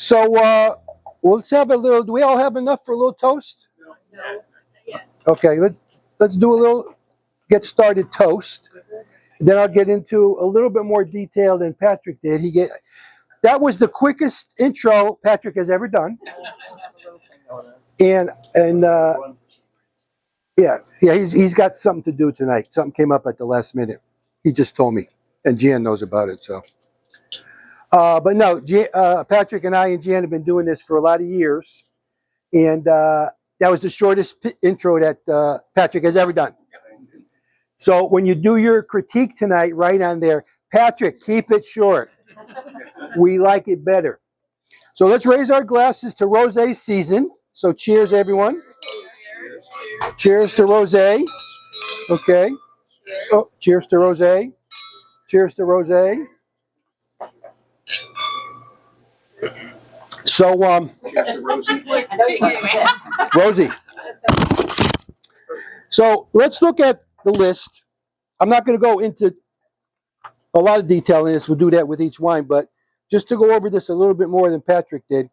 So let's have a little. Do we all have enough for a little toast? No. Yeah. Okay, let's do a little get started toast. Then I'll get into a little bit more detail than Patrick did. That was the quickest intro Patrick has ever done. And yeah, he's got something to do tonight. Something came up at the last minute. He just told me, and Jan knows about it. So, but no, Patrick and I and Jan have been doing this for a lot of years, and that was the shortest intro that Patrick has ever done. So when you do your critique tonight, write on there, Patrick, keep it short. We like it better. So let's raise our glasses to rosé season. So cheers, everyone. Cheers to rosé. Okay. Oh, cheers to rosé. Cheers to rosé. So, Rosie. So let's look at the list. I'm not going to go into a lot of detail in this. We'll do that with each wine, but just to go over this a little bit more than Patrick did.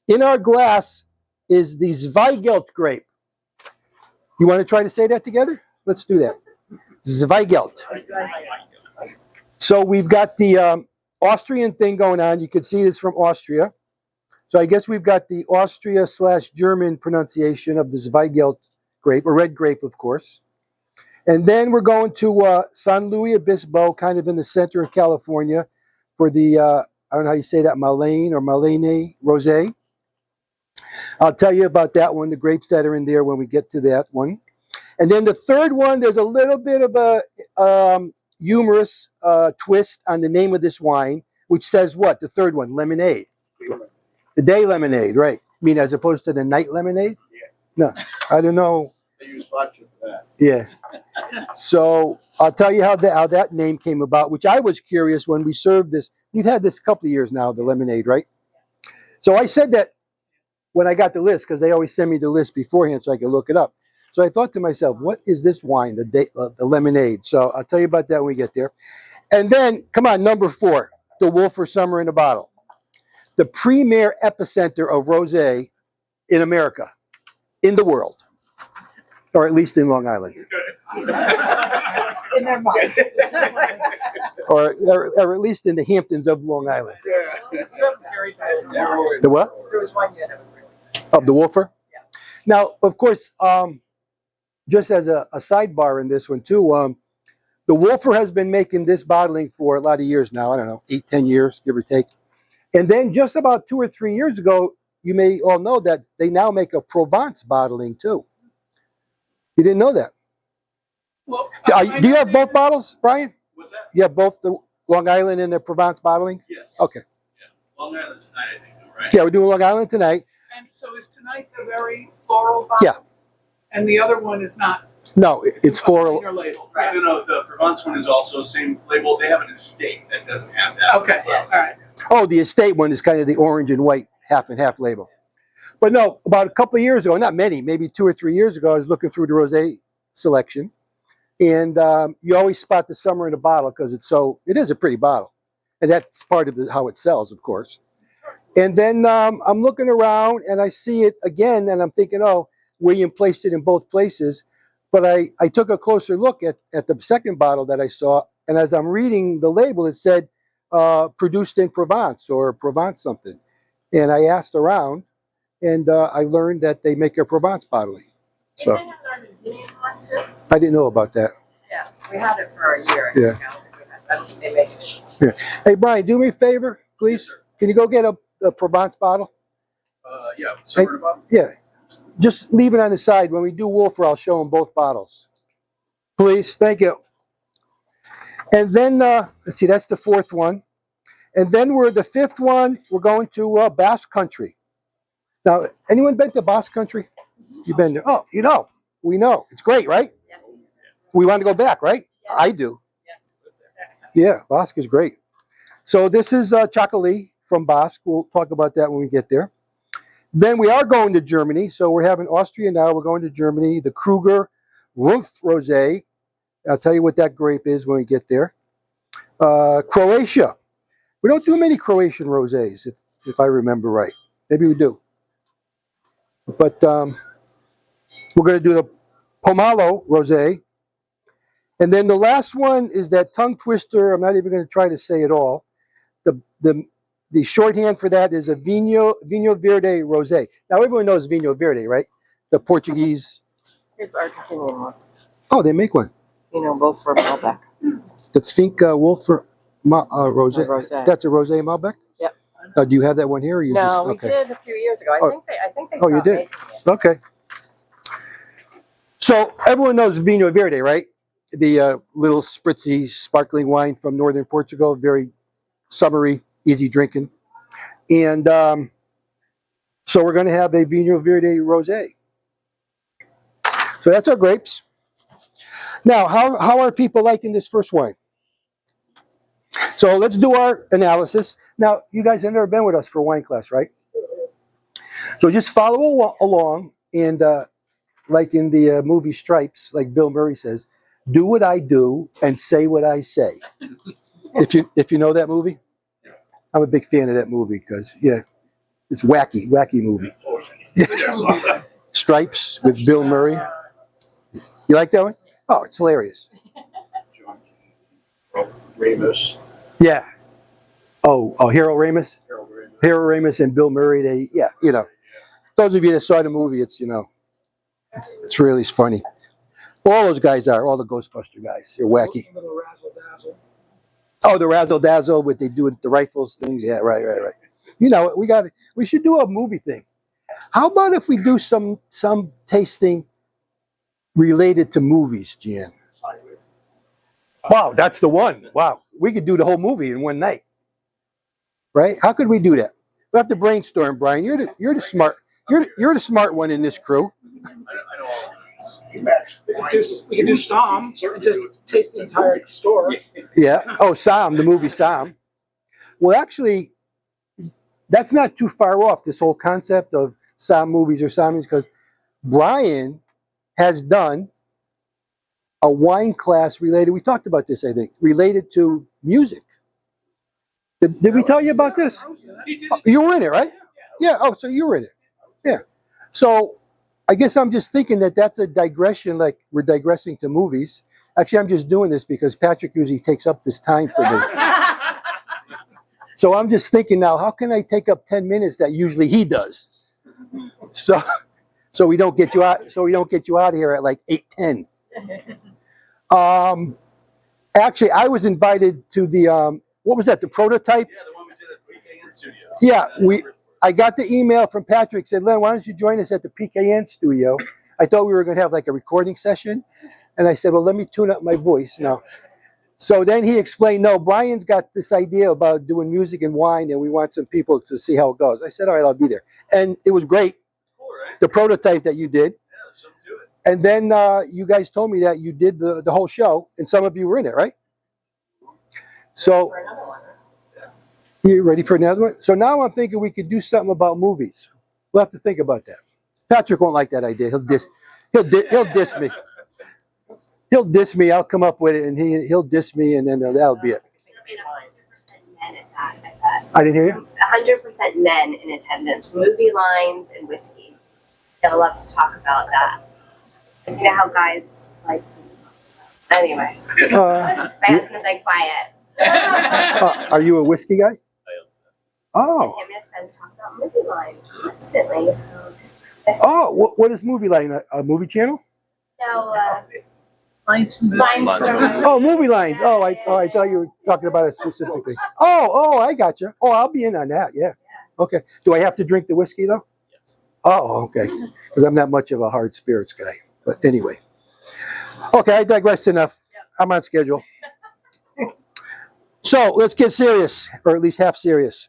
In our glass is the Zweigelt grape. You want to try to say that together? Let's do that. Zweigelt. So we've got the Austrian thing going on. You can see this from Austria. So I guess we've got the Austria/German pronunciation of the Zweigelt grape, or red grape, of course. And then we're going to San Luis Obispo, kind of in the center of California, for the, I don't know how you say that, Malane or Malene Rosé. I'll tell you about that one, the grapes that are in there when we get to that one. And then the third one, there's a little bit of a humorous twist on the name of this wine, which says what? The third one, lemonade. The day lemonade, right. I mean, as opposed to the night lemonade? Yeah. No, I don't know. They use vodka for that. Yeah. So I'll tell you how that name came about, which I was curious when we served this. We've had this a couple of years now, the lemonade, right? So I said that when I got the list, because they always send me the list beforehand so I can look it up. So I thought to myself, what is this wine, the lemonade? So I'll tell you about that when we get there. And then, come on, number 4, the Wolfer Summer in a Bottle. The premier epicenter of rosé in America, in the world, or at least in Long Island. In their mind. or at least in the Hamptons of Long Island. The what? There was one you had Of the Wolfer? Yeah. Now, of course, just as a sidebar in this one too, the Wolfer has been making this bottling for a lot of years now. I don't know, 8-10 years, give or take. And then just about 2 or 3 years ago, you may all know that they now make a Provence bottling too. You didn't know that? Well, do you have both bottles, Brian? What's that? You have both the Long Island and the Provence bottling? Yes. Okay. Yeah. Long Island tonight, I think, right? Yeah, we're doing Long Island tonight. And so is tonight the very floral bottle? Yeah. And the other one is not? No, it's floral. Label. Right. No, the Provence one is also the same label. They have an estate that doesn't have that. Okay, all right. Oh, the estate one is kind of the orange and white half and half label. But no, about a couple of years ago, not many, maybe 2 or 3 years ago, I was looking through the rosé selection. And you always spot the summer in a bottle because it is a pretty bottle. And that's part of how it sells, of course. And then I'm looking around and I see it again and I'm thinking, oh, William placed it in both places. But I took a closer look at the second bottle that I saw. And as I'm reading the label, it said produced in Provence or Provence something. And I asked around and I learned that they make a Provence bottling. So I didn't know about that. Yeah, we had it for a year. Yeah. I don't think they make it. Yeah. Hey, Brian, do me a favor, please. Yes, Can you go get a Provence bottle? Yeah. Summer bottle? Yeah. Just leave it on the side. When we do Wolfer, I'll show them both bottles. Please. Thank you. And then, let's see, that's the 4th one. And then the 5th one, we're going to Basque Country. Now, anyone been to Basque Country? You've been there? Oh, we know. It's great, right? Yeah. We want to go back, right? Yeah. I do. Yeah. Yeah, Basque is great. So this is Chocolat from Basque. We'll talk about that when we get there. Then we are going to Germany. So we're having Austria now. We're going to Germany. The Kruger Rumpf Rosé. I'll tell you what that grape is when we get there. Croatia. We don't do many Croatian rosés, if I remember right. Maybe we do. But we're going to do the Pomelo Rosé. And then the last one is that tongue twister. I'm not even going to try to say it all. The shorthand for that is a Vinho Verde Rosé. Now everyone knows Vinho Verde, right? The Portuguese. Here's the Argentinian one. Oh, they make one. Both for Malbec. The Finca Wolfer Rosé. Rosé. That's a Rosé Malbec? Yep. Do you have that one here? Or you No, just, we did a few years ago. I think they Oh, you stopped did? making it. Okay. So everyone knows Vinho Verde, right? The little spritzy sparkling wine from northern Portugal, very summery, easy drinking. And so we're going to have a Vinho Verde Rosé. So that's our grapes. Now, how are people liking this first wine? So let's do our analysis. Now, you guys have never been with us for wine class, right? So just follow along, and like in the movie Stripes, like Bill Murray says, do what I do and say what I say. If you know that movie, I'm a big fan of that movie because it's wacky movie. Stripes with Bill Murray. You like that one? Oh, it's hilarious. Ramus. Yeah. Oh, Harold Ramis. Harold Ramis and Bill Murray. Those of you that saw the movie, it's really funny. Well, all those guys are, all the Ghostbuster guys. They're wacky. Oh, the razzle dazzle, what they do with the rifles things. Yeah, right. We should do a movie thing. How about if we do some tasting related to movies, Jan? Wow, that's the one. Wow, we could do the whole movie in one night, right? How could we do that? We have to brainstorm, Brian. You're the smart one in this crew. I know all of these. We can do Psalm and just taste the entire store. Yeah. Oh, Sam, the movie Sam. Well, actually, that's not too far off, this whole concept of Sam movies or Sam, because Brian has done a wine class related. We talked about this, I think, related to music. Did we tell you about this? You were in it, right? Yeah. Oh, so you were in it. Yeah. So I guess I'm just thinking that's a digression, like we're digressing to movies. Actually, I'm just doing this because Patrick usually takes up this time for me. So I'm just thinking now, how can I take up 10 minutes that usually he does? So we don't get you out. So we don't get you out of here at like 8:10. Actually, I was invited to the what was that? The prototype. Yeah, the one we did at PKN Studios. Yeah, I got the email from Patrick, said, Len, why don't you join us at the PKN studio? I thought we were going to have like a recording session. And I said, well, let me tune up my voice now. So then he explained, no, Brian's got this idea about doing music and wine, and we want some people to see how it goes. I said, all right, I'll be there. And it was great, Cool, right? the prototype that you did. Yeah, there's something to it. And then you guys told me that you did the whole show, and some of you were in it, right? So For another one. you ready for another one? So now I'm thinking we could do something about movies. We'll have to think about that. Patrick won't like that idea. He'll diss me. He'll diss me. I'll come up with it, and he'll diss me, and then that'll be it. Men at that, I bet. I didn't hear you. 100% men in attendance. Movie lines and whiskey. They'll love to talk about that. And you know how guys like to. Anyway, my husband's like quiet. Are you a whiskey guy? Oh. Him and his friends talk about movie lines constantly. Oh, what is movie line? A movie channel? No, Lines from lines from. Oh, movie lines. Oh, I thought you were talking about it specifically. Oh, I got you. Oh, I'll be in on that. Yeah. Okay. Do I have to drink the whiskey though? Yes. Oh, okay. Because I'm not much of a hard spirits guy. But anyway. Okay, I digressed enough. I'm on schedule. So let's get serious, or at least half serious.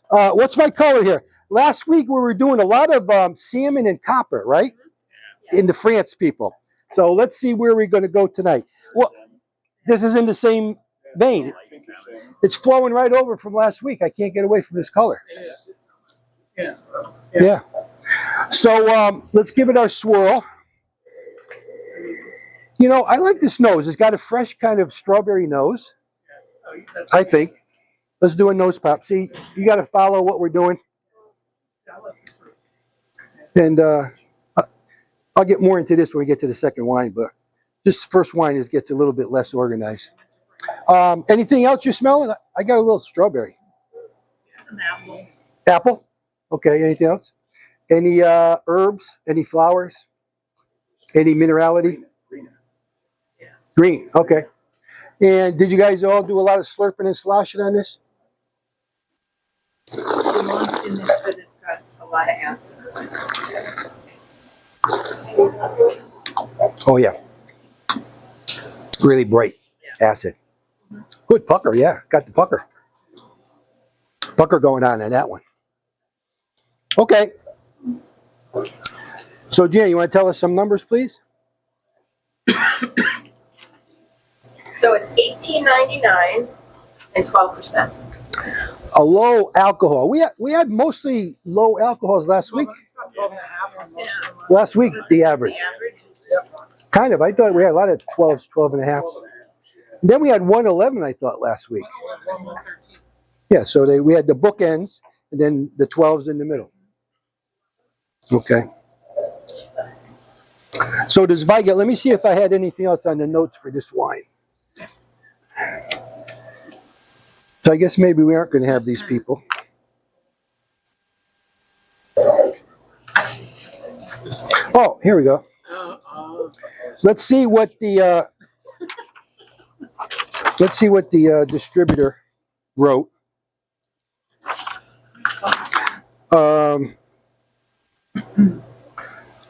What's my color here? Last week we were doing a lot of salmon and copper, right? In the France people. So let's see where we're going to go tonight. Well, this is in the same vein. It's flowing right over from last week. I can't get away from this color. Yeah. So let's give it our swirl. You know, I like this nose. It's got a fresh kind of strawberry nose, I think. Let's do a nose pop. See, you got to follow what we're doing. And I'll get more into this when we get to the second wine, but this first wine gets a little bit less organized. Anything else you're smelling? I got a little strawberry. An apple. Apple? Okay, anything else? Any herbs? Any flowers? Any minerality? Green, okay. And did you guys all do a lot of slurping and sloshing on this? The one's in this, but it's got a lot of acid. Oh, yeah. Really bright acid. Good pucker, yeah. Got the pucker. Pucker going on that one. Okay. So, Jan, you want to tell us some numbers, please? So it's $18.99 and 12%. A low alcohol. We had mostly low alcohols last week. 12.5. Last week, the average. The average. Kind of. I thought we had a lot of 12s, 12 and a half. And then we had 111, I thought, last week. Yeah, so we had the bookends and then the 12s in the middle. Okay. So does Weigelt, let me see if I had anything else on the notes for this wine. So I guess maybe we aren't going to have these people. Oh, here we go. Let's see what the distributor wrote.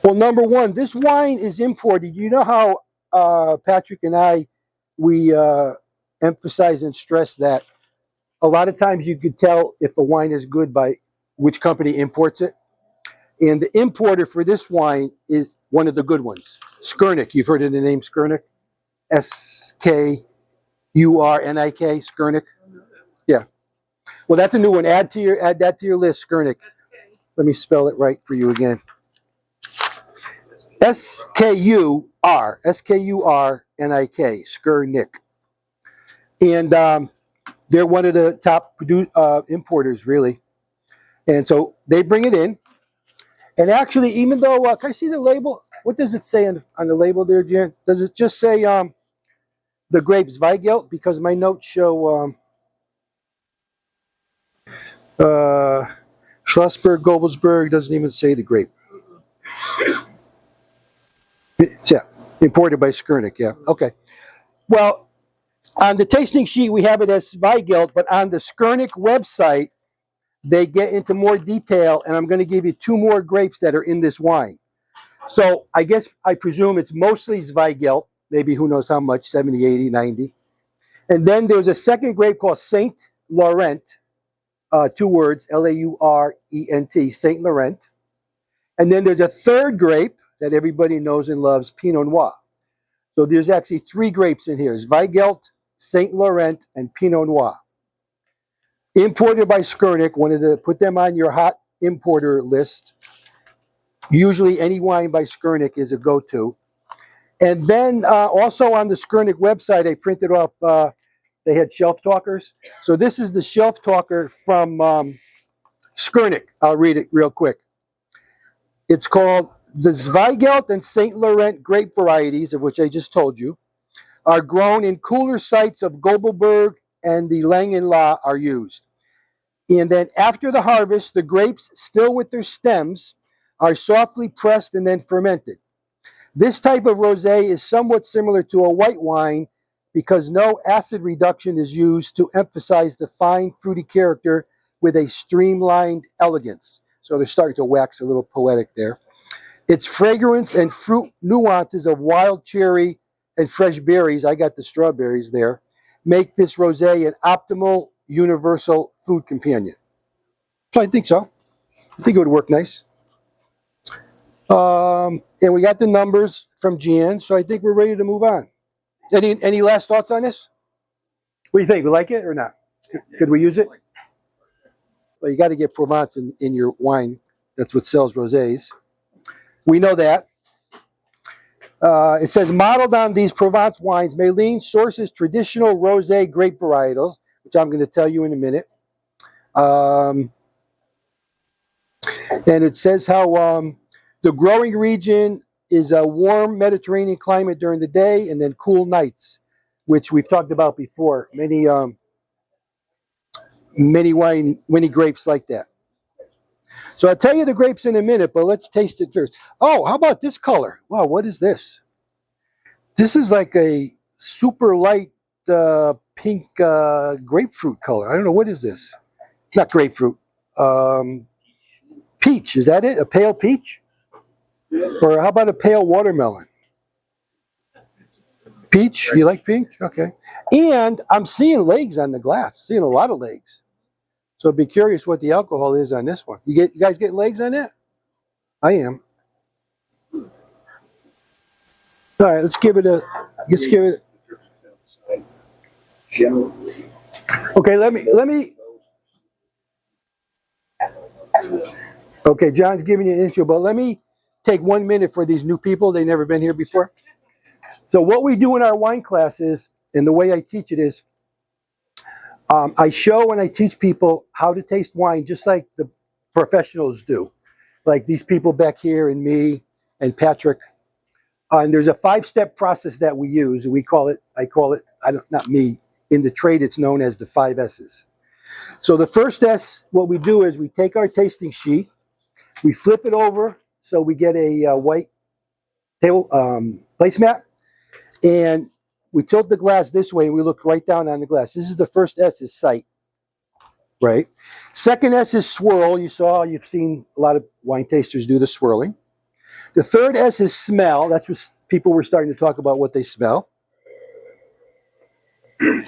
Well, number one, this wine is imported. You know how Patrick and we emphasize and stress that a lot of times you could tell if a wine is good by which company imports it. And the importer for this wine is one of the good ones, Skurnik. You've heard of the name Skurnik? Skurnik, Skurnik. Yeah. Well, that's a new one. Add that to your list, Skurnik. Let me spell it right for you again. Skurnik, Skurnik. And they're one of the top importers, really. And so they bring it in. And actually, even though, can I see the label? What does it say on the label there, Jan? Does it just say the grapes Weigelt? Because my notes show Schlossberg, Gobelsberg, doesn't even say the grape. Yeah, imported by Skurnik, yeah. Okay. Well, on the tasting sheet, we have it as Weigelt, but on the Skurnik website, they get into more detail, and I'm going to give you two more grapes that are in this wine. So I presume it's mostly Zweigelt, maybe who knows how much, 70, 80, 90. And then there's a second grape called Saint Laurent, 2 words, Laurent, Saint Laurent. And then there's a third grape that everybody knows and loves, Pinot Noir. So there's actually 3 grapes in here, Zweigelt, Saint Laurent, and Pinot Noir. Imported by Skurnik, put them on your hot importer list. Usually any wine by Skurnik is a go-to. And then also on the Skurnik website, I printed off, they had shelf talkers. So this is the shelf talker from Skurnik. I'll read it real quick. It's called the Zweigelt and St. Laurent grape varieties, of which I just told you, are grown in cooler sites of Gobelberg and the Langenla are used. And then after the harvest, the grapes, still with their stems, are softly pressed and then fermented. This type of rosé is somewhat similar to a white wine because no acid reduction is used to emphasize the fine fruity character with a streamlined elegance. So they're starting to wax a little poetic there. Its fragrance and fruit nuances of wild cherry and fresh berries, I got the strawberries there, make this rosé an optimal universal food companion. So I think so. I think it would work nice. And we got the numbers from Jan, so I think we're ready to move on. Any last thoughts on this? What do you think? We like it or not? Could we use it? Well, you got to get Provence in your wine. That's what sells rosés. We know that. It says, modeled on these Provence wines, Malines sources traditional rosé grape varietals, which I'm going to tell you in a minute. And it says how The growing region is a warm Mediterranean climate during the day and then cool nights, which we've talked about before. Many grapes like that. So I'll tell you the grapes in a minute, but let's taste it first. Oh, how about this color? Wow, what is this? This is like a super light pink grapefruit color. I don't know, what is this? Not grapefruit. Peach, is that it? A pale peach? Or how about a pale watermelon? Peach, you like peach? Okay. And I'm seeing legs on the glass. Seeing a lot of legs. So I'd be curious what the alcohol is on this one. You guys getting legs on that? I am. All right, let's give it. Okay, let me. Okay, John's giving you an intro, but let me take 1 minute for these new people. They've never been here before. So what we do in our wine classes, and the way I teach it is, I show and I teach people how to taste wine just like the professionals do. Like these people back here and me and Patrick. And there's a 5-step process that we use. And not me, in the trade it's known as the 5 S's. So the first S, what we do is we take our tasting sheet, we flip it over so we get a white table placemat, and we tilt the glass this way and we look right down on the glass. This is the first S, is sight, right? Second S is swirl. You've seen a lot of wine tasters do the swirling. The third S is smell. That's what people were starting to talk about, what they smell.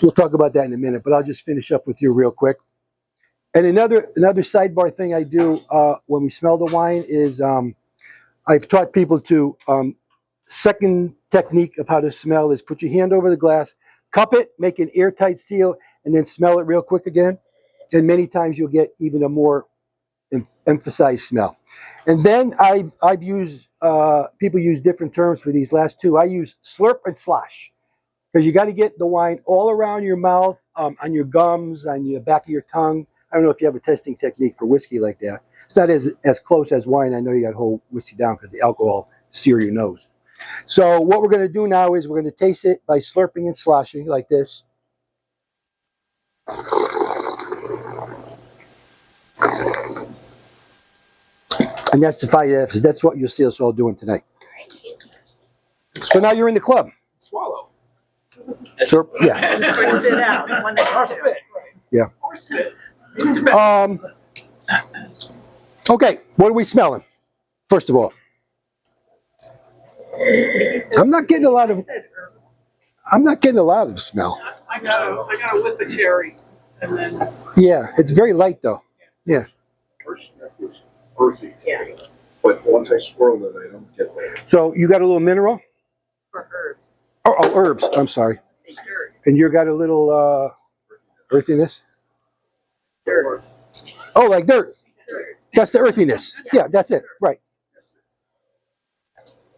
We'll talk about that in a minute, but I'll just finish up with you real quick. And another sidebar thing I do when we smell the wine is I've taught people to, second technique of how to smell is put your hand over the glass, cup it, make an airtight seal, and then smell it real quick again. And many times you'll get even a more emphasized smell. And then I've used, people use different terms for these last two. I use slurp and slosh. Because you got to get the wine all around your mouth, on your gums, on the back of your tongue. I don't know if you have a testing technique for whiskey like that. It's not as close as wine. I know you got to hold whiskey down because the alcohol sear your nose. So what we're going to do now is we're going to taste it by slurping and sloshing like this. And that's the 5 F's. That's what you'll see us all doing tonight. So now you're in the club. Swallow. So, yeah. Or spit out. One Or of the two. spit. Yeah. Or spit. Okay, what are we smelling? First of all, I'm not getting a lot of smell. I got a whiff of cherry, and then Yeah, it's very light though. Yeah. First sniff was earthy. Yeah. But once I swirled it, I don't get that. So you got a little mineral? For herbs. Oh, herbs. I'm sorry. They dirt. And you got a little earthiness? Dirt. Oh, like dirt. Dirt. That's the earthiness. Yeah, that's it. Right.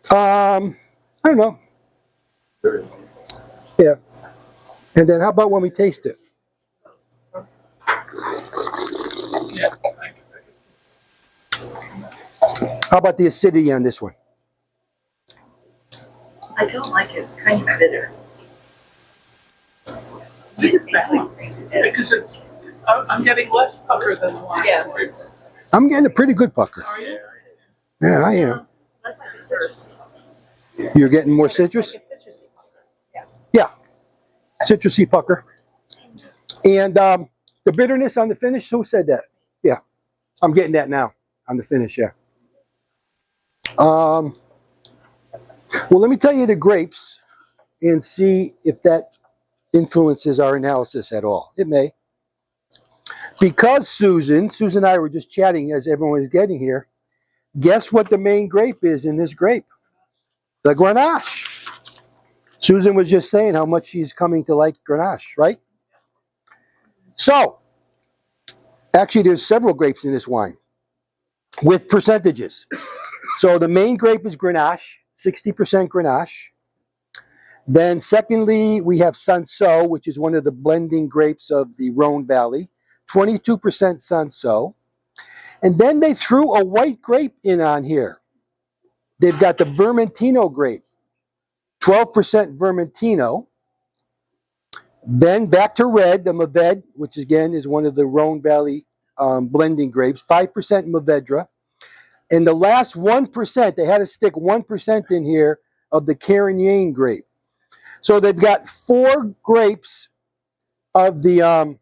I don't know. Very Yeah. And then how about when we taste it? yeah, I guess I could see. How about the acidity on this one? I don't like it. It's kind of bitter. I think it's balanced because I'm getting less pucker than the last Yeah. one. I'm getting a pretty good pucker. Are you? Yeah, I am. That's like the citrus. You're getting more citrus? Like a citrusy pucker. Yeah. Citrusy pucker. And the bitterness on the finish, who said that? Yeah. I'm getting that now on the finish, yeah. Well, let me tell you the grapes and see if that influences our analysis at all. It may. Because Susan and I were just chatting as everyone was getting here, guess what the main grape is in this grape? The Grenache. Susan was just saying how much she's coming to like Grenache, right? So, actually there's several grapes in this wine with percentages. So the main grape is Grenache, 60% Grenache. Then secondly, we have Sanso, which is one of the blending grapes of the Rhone Valley, 22% Sanso. And then they threw a white grape in on here. they've got the Vermentino grape, 12% Vermentino. Then back to red, the Mourvedre, which again is one of the Rhone Valley blending grapes, 5% Mourvedre. And the last 1%, they had to stick 1% in here of the Carignan grape. So they've got 4 grapes of the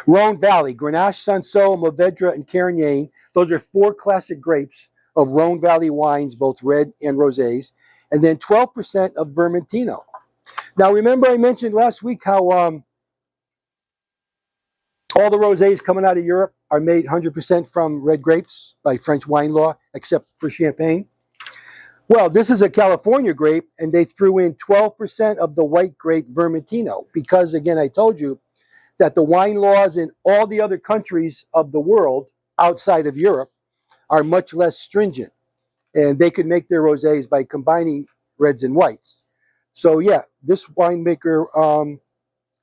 Rhone Valley, Grenache, Sancerre, Mourvedre, and Carignan. Those are 4 classic grapes of Rhone Valley wines, both red and rosés. And then 12% of Vermentino. Now, remember I mentioned last week how all the rosés coming out of Europe are made 100% from red grapes by French wine law, except for Champagne. Well, this is a California grape, and they threw in 12% of the white grape Vermentino because, again, I told you that the wine laws in all the other countries of the world outside of Europe are much less stringent, and they could make their rosés by combining reds and whites. So, yeah, this winemaker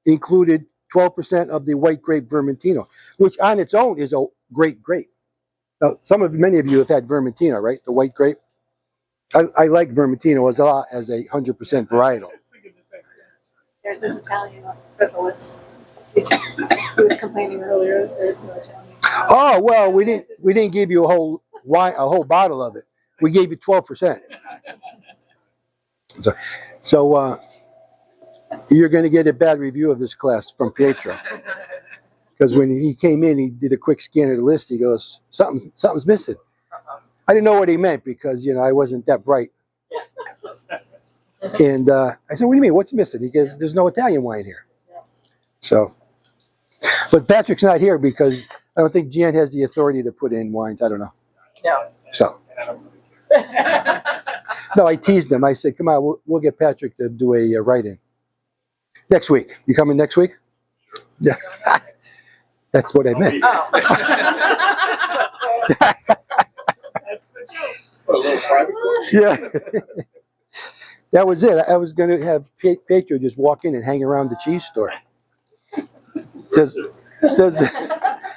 included 12% of the white grape Vermentino, which on its own is a great grape. Now, many of you have had Vermentino, right? The white grape. I like Vermentino as a 100% varietal. There's this Italian on the list. He was complaining earlier that there's no Italian. Oh well, we didn't give you a whole bottle of it. We gave you 12%. So you're going to get a bad review of this class from Pietro, because when he came in, he did a quick scan of the list. He goes, something's missing. I didn't know what he meant because I wasn't that bright. And I said, "What do you mean? What's missing?" He goes, "There's no Italian wine here." So, but Patrick's not here because I don't think Jan has the authority to put in wines. I don't know. No. So, no, I teased him. I said, "Come on, we'll get Patrick to do a write-in next week. You coming next week?" Yeah, that's what I meant. That's the joke. A little private course. Yeah, that was it. I was going to have Pedro just walk in and hang around the cheese store. Says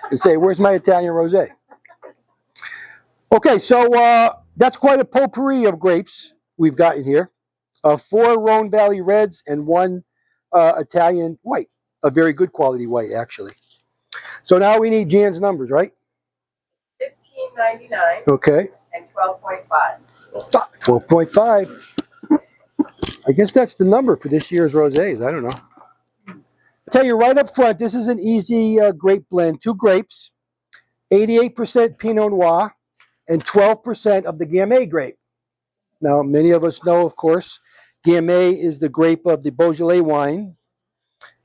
and say, "Where's my Italian rosé?" Okay, so that's quite a potpourri of grapes we've got in here. 4 Rhone Valley reds and 1 Italian white, a very good quality white, actually. So now we need Jan's numbers, right? $15.99 Okay. and 12.5. 12.5. I guess that's the number for this year's rosés. I don't know. I'll tell you right up front, this is an easy grape blend. 2 grapes, 88% Pinot Noir, and 12% of the Gamay grape. Now, many of us know, of course, Gamay is the grape of the Beaujolais wine,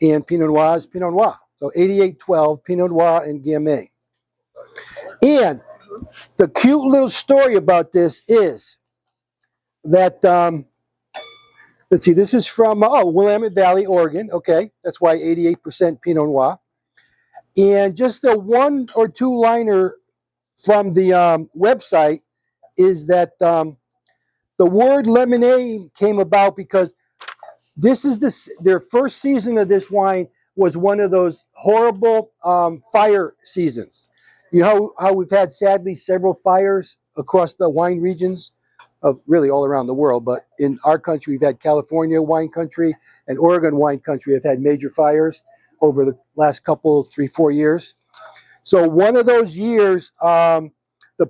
and Pinot Noir is Pinot Noir. So 88-12, Pinot Noir and Gamay. And the cute little story about this is that, let's see, this is from Willamette Valley, Oregon. Okay, that's why 88% Pinot Noir. And just a 1 or 2 liner from the website is that the word lemonade came about because this is their first season of this wine was one of those horrible fire seasons. You know how we've had, sadly, several fires across the wine regions of really all around the world, but in our country, we've had California wine country and Oregon wine country have had major fires over the last couple, 3-4 years. So one of those years, the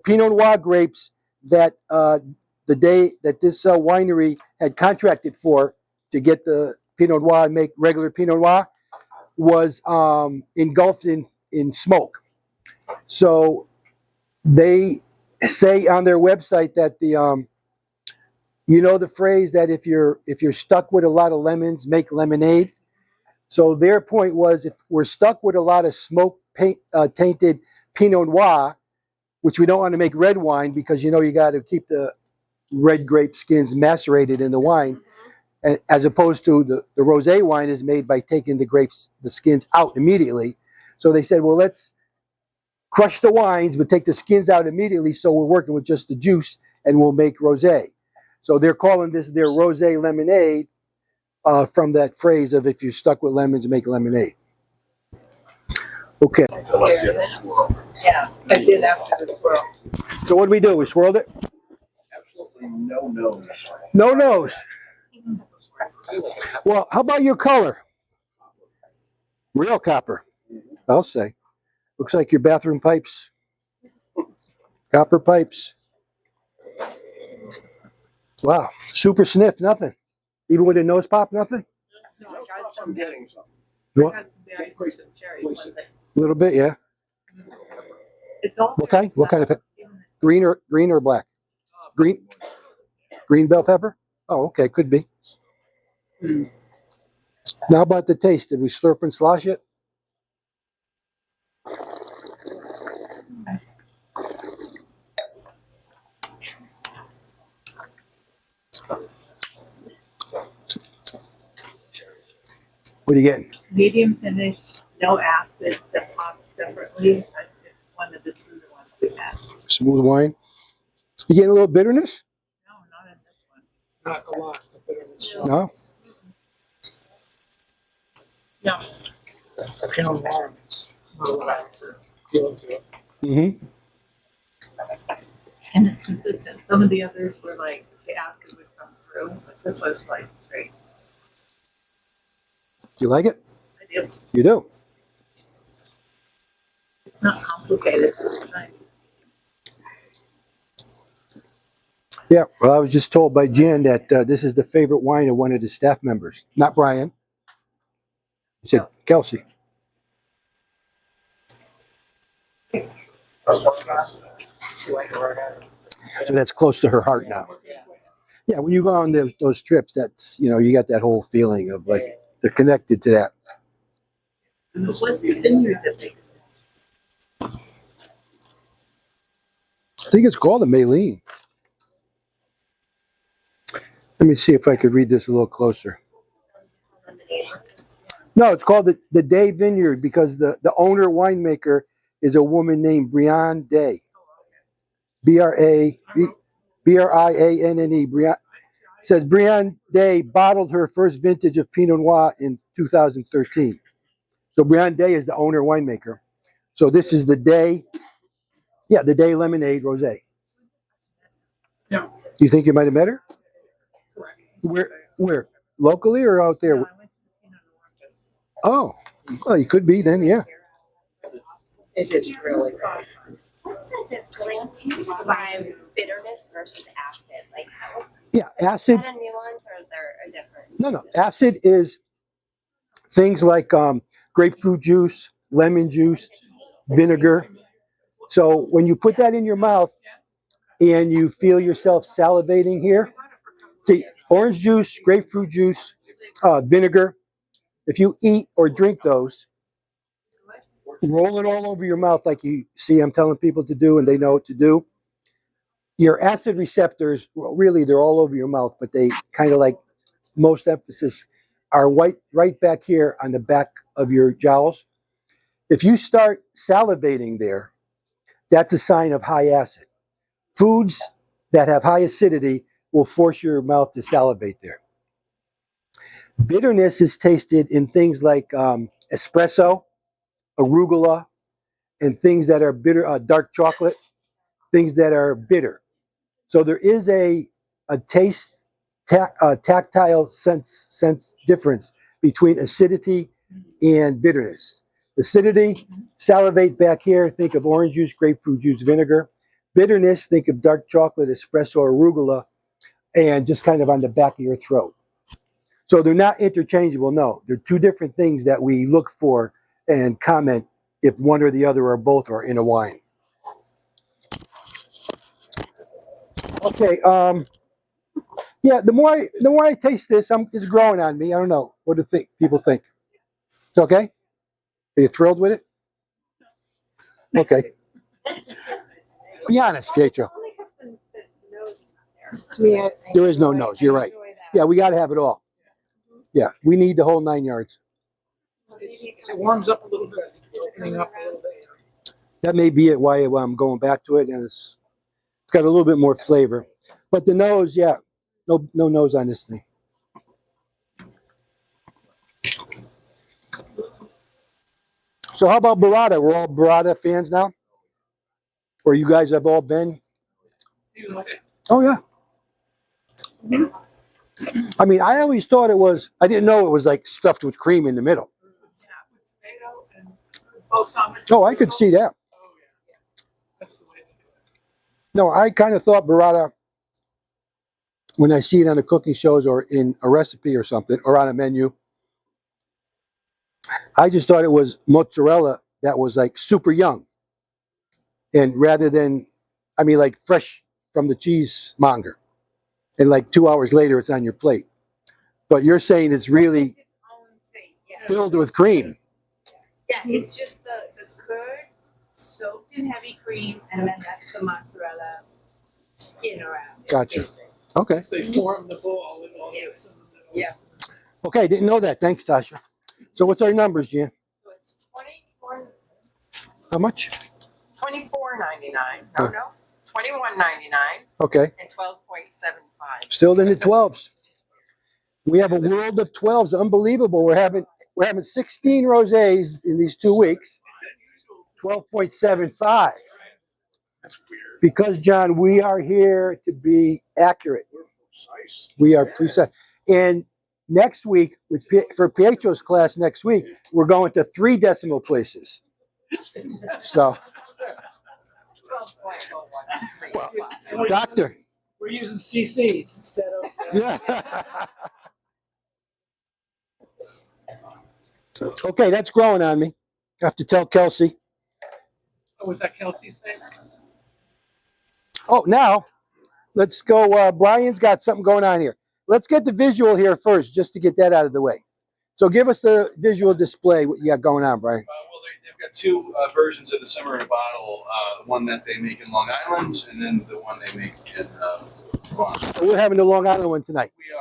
Pinot Noir grapes that the day that this winery had contracted for to get the Pinot Noir and make regular Pinot Noir was engulfed in smoke. So they say on their website that the the phrase that if you're stuck with a lot of lemons, make lemonade. So their point was, if we're stuck with a lot of smoke tainted Pinot Noir, which we don't want to make red wine because you got to keep the red grape skins macerated in the wine, as opposed to the rosé wine is made by taking the skins out immediately. So they said, well, let's crush the wines, but take the skins out immediately, so we're working with just the juice, and we'll make rosé. So they're calling this their rosé lemonade from that phrase of if you're stuck with lemons, make lemonade. Okay. I like that swirl. Yeah, I did after the swirl. So what did we do? We swirled it? No nose. No nose. Well, how about your color? Real copper, I'll say. Looks like your bathroom pipes. Copper pipes. Wow. Super sniff, nothing. Even with a nose pop, nothing? No, I got I'm getting some. You I want- got some berries and some cherries. One second. A little bit, yeah. It's all. What kind? What kind of green or black? Green bell pepper? Oh, okay, could be. Now how about the taste? Did we slurp and slosh it? What are you getting? Medium finish, no acid, that pops separately. It's one of the smoother ones we've had. Smooth wine. You getting a little bitterness? No, not in this one. Not a lot of bitterness. No. No. A Pinot Noir is not a lot of appeal to it. Mm-hmm. And it's consistent. Some of the others were like the acid would come through, but this was like straight. You like it? I do. You do. It's not complicated. It's nice. Yeah. Well, I was just told by Jen that this is the favorite wine of one of the staff members, not Brian. He said Kelsey. So that's close to her heart now. Yeah, when you go on those trips, that's, you got that whole feeling of like they're connected to that. What's the vineyard that makes it? I think it's called a Maylene. Let me see if I could read this a little closer. No, it's called the Day Vineyard because the owner winemaker is a woman named Brianne Day. Brianne. Brianne says Brianne Day bottled her first vintage of Pinot Noir in 2013. So Brianne Day is the owner winemaker. So this is the Day, the Day Lemonade Rosé. Yeah. Do you think you might have met her? Correct. Where? Locally or out there? No, I went to the Pinot Noir Festival. Oh, well, you could be then, yeah. It is really good. What's the difference? Can you describe bitterness versus acid? Like, how Yeah, is acid. that a nuance or is there a difference? No. Acid is things like grapefruit juice, lemon juice, vinegar. So when you put that in your mouth and you feel yourself salivating here, see, orange juice, grapefruit juice, vinegar, if you eat or drink those, roll it all over your mouth like you see I'm telling people to do and they know what to do. Your acid receptors, well, really, they're all over your mouth, but they kind of like most emphasis are right back here on the back of your jowls. If you start salivating there, that's a sign of high acid. Foods that have high acidity will force your mouth to salivate there. Bitterness is tasted in things like espresso, arugula, and things that are bitter, dark chocolate, things that are bitter. So there is a taste, tactile sense difference between acidity and bitterness. Acidity, salivate back here, think of orange juice, grapefruit juice, vinegar. Bitterness, think of dark chocolate, espresso, or arugula, and just kind of on the back of your throat. So they're not interchangeable, no. They're two different things that we look for and comment if one or the other or both are in a wine. Okay, yeah, the more I taste this, it's growing on me. I don't know. What do people think? It's okay? Are you thrilled with it? Okay. Be honest, Pietro. Only because the nose is not there. To me, There is no nose. You're right. enjoy that. Yeah, we got to have it all. Yeah, we need the whole 9 yards. It warms up a little bit. I think it's opening up a little bit. That may be it why I'm going back to it, and it's got a little bit more flavor. But the nose, yeah, no nose on this thing. So how about burrata? We're all burrata fans now? Or you guys have all been? You like it? Oh, yeah. I mean, I always thought it was. I didn't know it was like stuffed with cream in the middle. Yeah, with tomato and balsamic. Oh, I could see that. Oh, yeah. That's the way they do it. No, I kind of thought burrata when I see it on the cooking shows or in a recipe or something or on a menu. I just thought it was mozzarella that was like super young, and rather than, I mean, like fresh from the cheesemonger, and like 2 hours later it's on your plate. But you're saying it's really It's its own thing, yeah. filled with cream. Yeah, it's just the curd soaked in heavy cream, and then that's the mozzarella skin around it. Gotcha. basically. Okay. They form the ball and all Yeah. that's in the middle. Yeah. Okay, didn't know that. Thanks, Tasha. So what's our numbers, Jan? So it's 24, How much? $24.99. Huh. No, 21.99 Okay. and 12.75. Still in the 12s. We have a world of 12s. Unbelievable. We're having 16 rosés in these 2 weeks. 12.75. That's weird. Because, John, we are here to be accurate. We're precise. We are precise. And next week, for Pietro's class next week, we're going to 3 decimal places. So, 12.01. doctor. We're using CCs instead of. Yeah. Okay, that's growing on me. I have to tell Kelsey. Oh, was that Kelsey's name? Oh, now let's go. Brian's got something going on here. Let's get the visual here first, just to get that out of the way. So give us the visual display, what you got going on, Brian. Well, they've got two versions of the summer in a bottle. One that they make in Long Island, and then the one they make in. So we're having the Long Island one tonight. We are.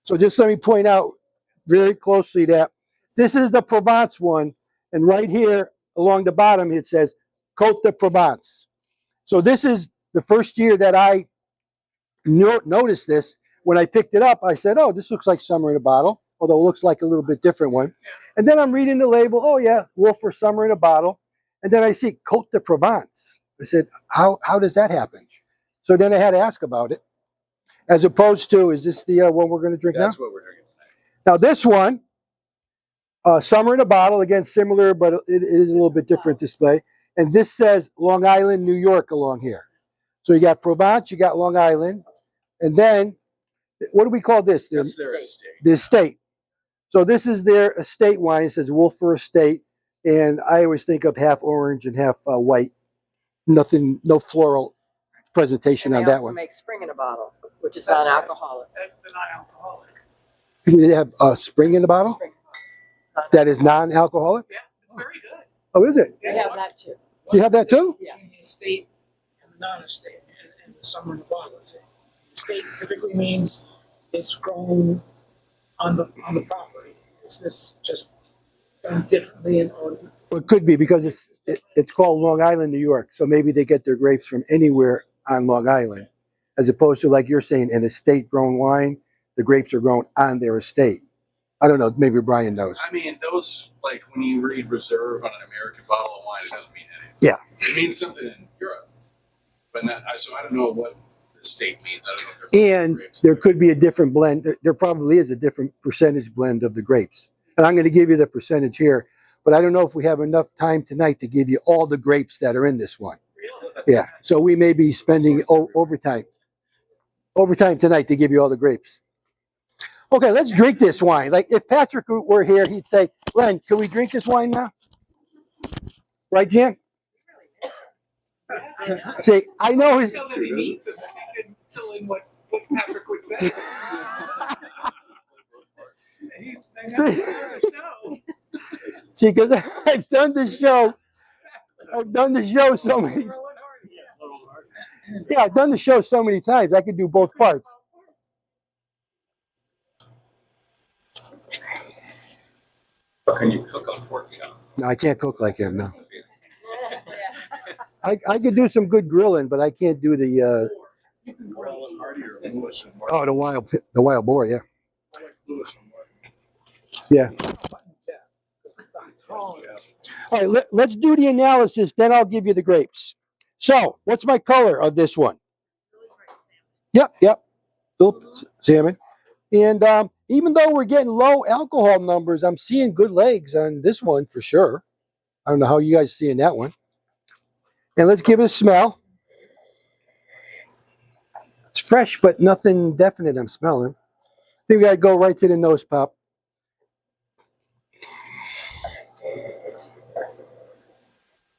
So just let me point out very closely that this is the Provence one, and right here along the bottom it says Côte de Provence. So this is the first year that I noticed this. When I picked it up, I said, "Oh, this looks like summer in a bottle," although it looks like a little bit different one. And then I'm reading the label. Oh yeah, Wolfer summer in a bottle. And then I see Côte de Provence. I said, "How does that happen?" So then I had to ask about it. As opposed to, is this the one we're going to drink That's now? what we're drinking tonight. Now this one, summer in a bottle, again similar, but it is a little bit different display. And this says Long Island, New York along here. So you got Provence, you got Long Island, and then what do we call this? That's their estate. The estate. So this is their estate wine. It says Wolfer Estate, and I always think of half orange and half white. Nothing, no floral presentation And on they that also one. make spring in a bottle, which is non-alcoholic. That's non-alcoholic. They have spring in the bottle Spring in a bottle. that is non-alcoholic. Yeah, it's very good. Oh, is it? They have that too. Do you have that too? Yeah. The estate and the non-estate and the summer in the bottle. Estate typically means it's grown on the property. Is this just done differently or? Well, it could be because it's called Long Island, New York. So maybe they get their grapes from anywhere on Long Island, as opposed to, like you're saying, an estate-grown wine. The grapes are grown on their estate. I don't know. Maybe Brian knows. I mean, those, like, when you read reserve on an American bottle of wine, it doesn't mean anything. Yeah. It means something in Europe. But not, so I don't know what the state means. I don't know if they're And grapes. there could be a different blend. There probably is a different percentage blend of the grapes. And I'm going to give you the percentage here, but I don't know if we have enough time tonight to give you all the grapes that are in this one. Really? Yeah. So we may be spending overtime tonight to give you all the grapes. Okay, let's drink this wine. Like if Patrick were here, he'd say, "Len, can we drink this wine now?" Right, Jan? See, I know his. Tell that he needs it. If he can fill in what Patrick would say. They have to hear the show. See, because I've done the show. I've done the show so many. Yeah, I've done the show so many times. I could do both parts. Can you cook on pork chop? No, I can't cook like him. No, I could do some good grilling, but I can't do the You can grill it hardier than Lewis and Mark. the wild boar. Yeah, I like Lewis and Mark. yeah. All right, let's do the analysis. Then I'll give you the grapes. So, what's my color of this one? Yep. Oops, salmon. And even though we're getting low alcohol numbers, I'm seeing good legs on this one for sure. I don't know how you guys seeing that one. And let's give it a smell. It's fresh, but nothing definite I'm smelling. I think we gotta go right to the nose pop.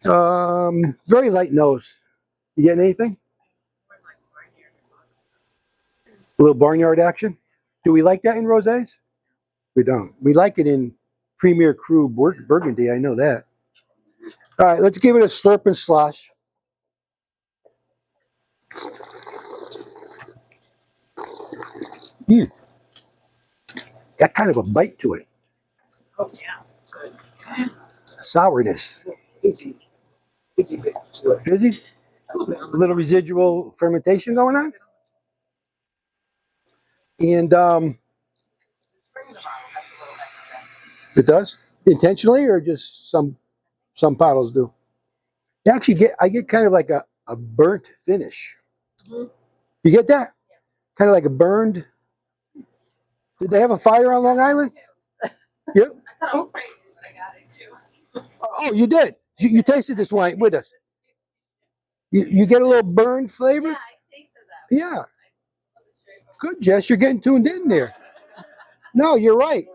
Very light nose. You getting anything? A little barnyard action. Do we like that in rosés? We don't. We like it in Premier Cru Burgundy. I know that. All right, let's give it a slurp and slosh. Mm. Got kind of a bite to it. Oh, yeah. Good. Sourness. Fizzy bit to it. Fizzy? A little residual fermentation going on? And it does? Intentionally or just some bottles do? I get kind of like a burnt finish. Mhm. You get that? Kind of like a burned. Did they have a fire on Long Island? Yep. I thought it was crazy, but I got it too. Oh, you did. You tasted this wine with us. You get a little burned flavor? Yeah, I tasted that. Yeah. Good, Jess. You're getting tuned in there. No, you're right.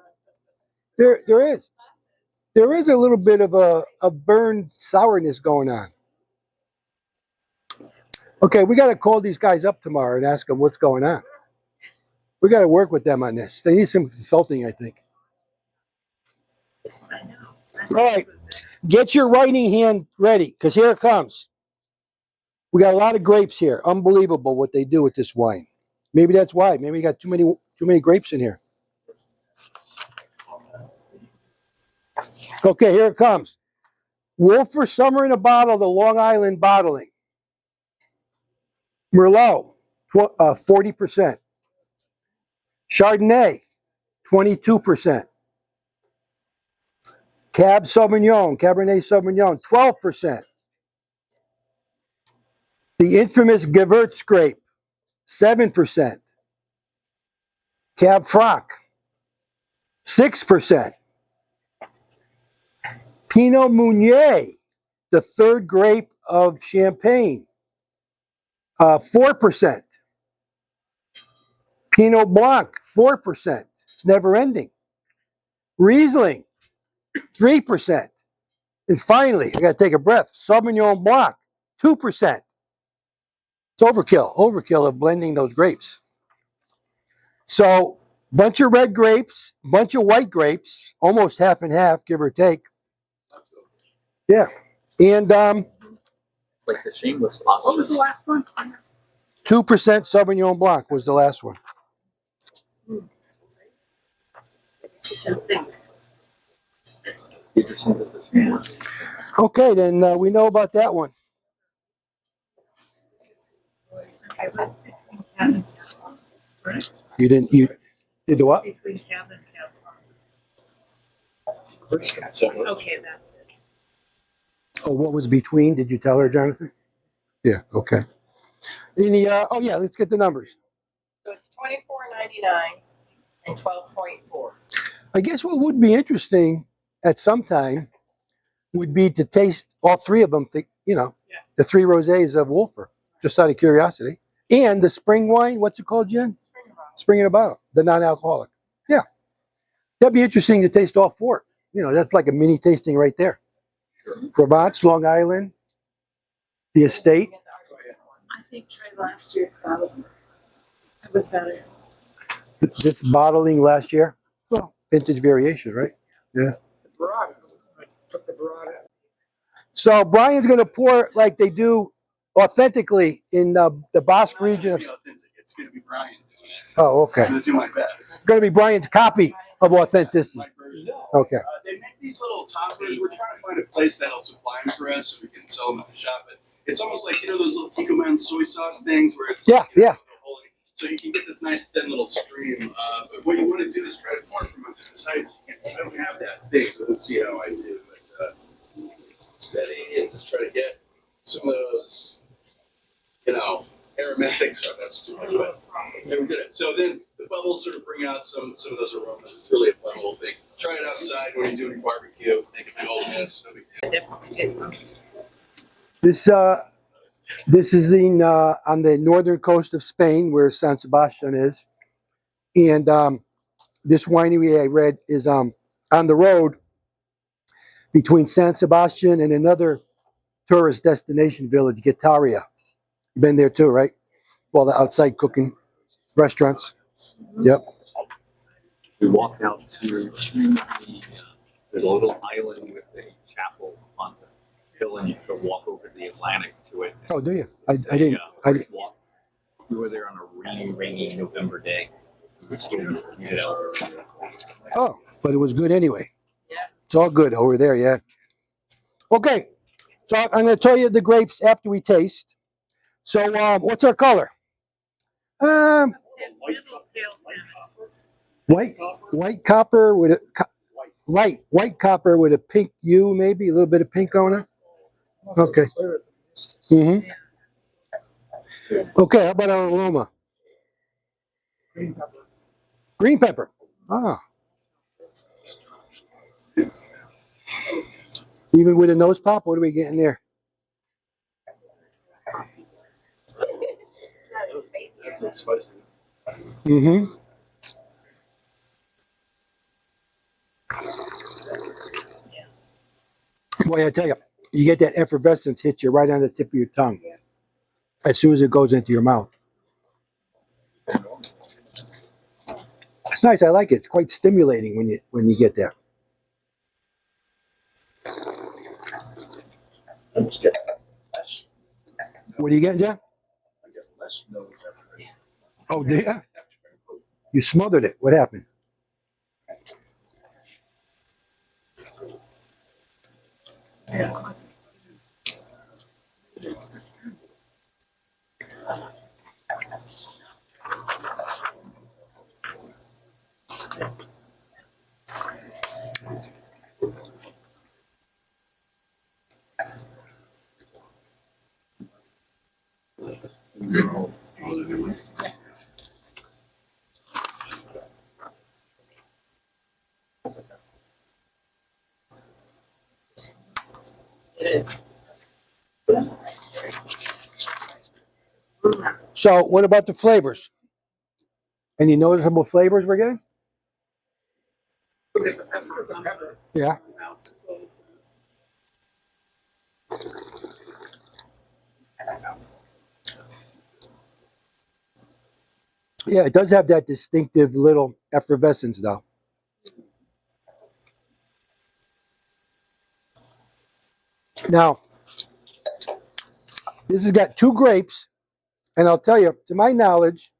There is. There is a little bit of a burned sourness going on. Okay, we got to call these guys up tomorrow and ask them what's going on. We got to work with them on this. They need some consulting, I think. I know. All right, get your writing hand ready because here it comes. We got a lot of grapes here. Unbelievable what they do with this wine. Maybe that's why. Maybe we got too many grapes in here. Okay, here it comes. Wolfer Summer in a Bottle, the Long Island bottling. Merlot, 40%. Chardonnay, 22%. Cabernet Sauvignon, 12%. The infamous Gewürz grape, 7%. Cab Franc, 6%. Pinot Meunier, the third grape of Champagne, 4%. Pinot Blanc, 4%. It's never ending. Riesling, 3%. And finally, I got to take a breath. Sauvignon Blanc, 2%. It's overkill of blending those grapes. So, bunch of red grapes, bunch of white grapes, almost half and half, give or take. Yeah. And It's like the shameless spot. What was the last one? 2% Sauvignon Blanc was the last one. Kitchen sink. Interesting position. Okay, then we know about that one. You did the what? Between cab and cab. Okay. Okay, that's it. Oh, what was between? Did you tell her, Jonathan? Yeah, okay. Any, oh, yeah, let's get the numbers. So it's $24.99 and 12.4. I guess what would be interesting at some time would be to taste all three of them, the three rosés of Wolfer, just out of curiosity. And the spring wine, what's it called, Jen? Spring in a Bottle, the non-alcoholic. Yeah. That'd be interesting to taste all four. That's like a mini tasting right there. Provence, Long Island, the estate. I think tried last year. It was better. This bottling last year. Well, vintage variation, right? Yeah. Barada. I took the Barada. So Brian's going to pour like they do authentically in the Basque region of. It's going to be Brian. Oh, okay. I'm going to do my best. It's going to be Brian's copy of authenticity. My version. Okay. They make these little toppers. We're trying to find a place that'll supply them for us so we can sell them at the shop. But it's almost like, those little Kikkoman soy sauce things where it's Yeah. So you can get this nice thin little stream. But what you want to do is try to pour it from inside. I don't have that thing, so let's see how I do. But steady and just try to get some of those, aromatic, so that's too much, but they were good. So then the bubbles sort of bring out some of those aromas. It's really a fun little thing. Try it outside when you're doing barbecue. Make a big old mess. No big deal. This is in on the northern coast of Spain, where San Sebastian is, and this winery I read is on the road between San Sebastian and another tourist destination village, Guetaria. You've been there too, right? All the outside cooking restaurants. Yep. We walked out to there's a little island with a chapel on the hill, and you could walk over the Atlantic to it. Oh, do you? I didn't. I didn't. Walk. We were there on a rainy November day. You know, Oh, but it was good anyway. Yeah. It's all good over there, yeah. Okay, so I'm going to tell you the grapes after we taste. So, what's our color? White copper with a light white copper with a pink hue, maybe a little bit of pink on it. Okay. Mm-hmm. Okay, how about our aroma? Green pepper. Green pepper. Ah. Even with a nose pop, what are we getting there? That's spicier. It's spicy. Mm-hmm. Boy, I tell you, you get that effervescence hit you right on the tip of your tongue as soon as it goes into your mouth. It's nice. I like it. It's quite stimulating when you get there. I'm just getting less. What are you getting, Jeff? I get less nose after it. Oh, dear. You smothered it. What happened? So, what about the flavors? Any noticeable flavors we're getting? Yeah. Yeah, it does have that distinctive little effervescence, though. Now, this has got two grapes, and I'll tell you, to my knowledge,